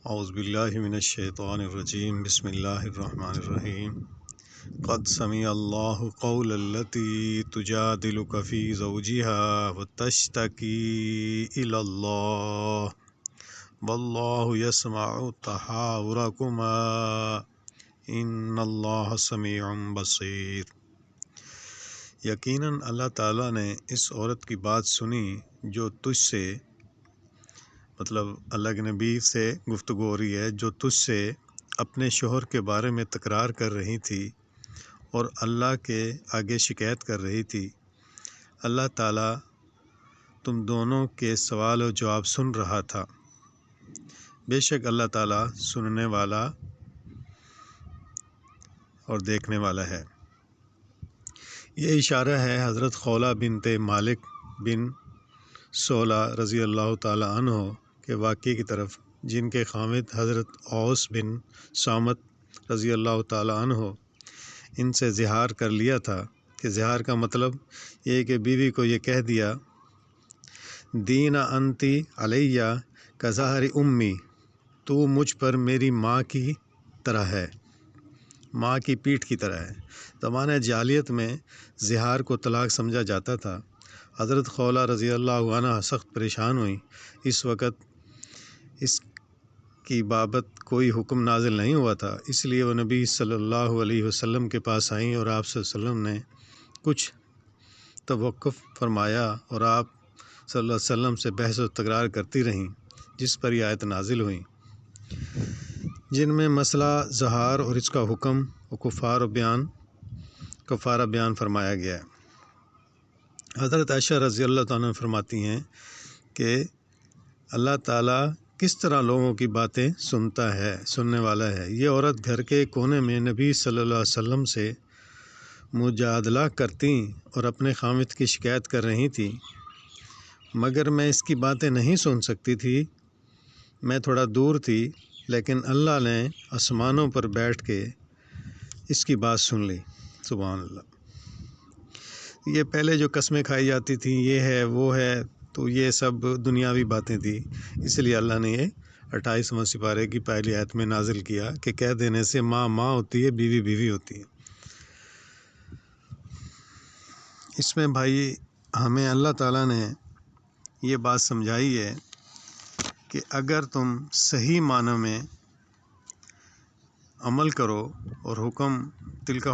اعوذ باللہ من الشیطان الرجیم بسم اللہ الرحمن الرحیم قد سمع اللہ قول التی تجادلک فی زوجها وتشتکی الی اللہ واللہ یسمع تحاورکما ان اللہ سمیع بصیر۔ یقیناً اللہ تعالیٰ نے اس عورت کی بات سنی جو تجھ سے، مطلب اللہ کے نبی سے گفتگو ہو رہی ہے، جو تجھ سے اپنے شوہر کے بارے میں تکرار کر رہی تھی اور اللہ کے آگے شکایت کر رہی تھی۔ اللہ تعالیٰ تم دونوں کے سوال و جواب سن رہا تھا۔ بے شک اللہ تعالیٰ سننے والا اور دیکھنے والا ہے۔ یہ اشارہ ہے حضرت خولہ بنت مالک بن سولہ رضی اللہ تعالیٰ عنہ کے واقعے کی طرف، جن کے خامد حضرت اوس بن صامت رضی اللہ تعالیٰ عنہ ان سے زہار کر لیا تھا، کہ زہار کا مطلب یہ کہ بیوی کو یہ کہہ دیا، دین انتی علیہ کظہر امی، تو مجھ پر میری ماں کی طرح ہے، ماں کی پیٹھ کی طرح ہے۔ زمانہ جاہلیت میں زہار کو طلاق سمجھا جاتا تھا۔ حضرت خولہ رضی اللہ عنہ سخت پریشان ہوئیں۔ اس وقت اس کی بابت کوئی حکم نازل نہیں ہوا تھا، اس لیے وہ نبی صلی اللہ علیہ وسلم کے پاس آئیں اور آپ صلی اللہ علیہ وسلم نے کچھ توقف فرمایا اور آپ صلی اللہ علیہ وسلم سے بحث و تکرار کرتی رہیں، جس پر یہ آیت نازل ہوئیں، جن میں مسئلہ زہار اور اس کا حکم و کفارہ بیان فرمایا گیا ہے۔ حضرت عائشہ رضی اللہ عنہ فرماتی ہیں کہ اللہ تعالیٰ کس طرح لوگوں کی باتیں سننے والا ہے۔ یہ عورت گھر کے کونے میں نبی صلی اللہ علیہ وسلم سے مجادلہ کرتی اور اپنے خامد کی شکایت کر رہی تھی، مگر میں اس کی باتیں نہیں سن سکتی تھی، میں تھوڑا دور تھی، لیکن اللہ نے آسمانوں پر بیٹھ کے اس کی بات سن لی۔ سبحان اللہ۔ یہ پہلے جو قسمیں کھائی جاتی تھیں، یہ ہے وہ ہے، تو یہ سب دنیاوی باتیں تھیں، اس لیے اللہ نے یہ 28واں سپارے کی پہلی آیت میں نازل کیا کہ کہہ دینے سے ماں ماں ہوتی ہے، بیوی بیوی ہوتی ہے۔ اس میں بھائی ہمیں اللہ تعالیٰ نے یہ بات سمجھائی ہے کہ اگر تم صحیح معنی میں عمل کرو اور حکم تل کا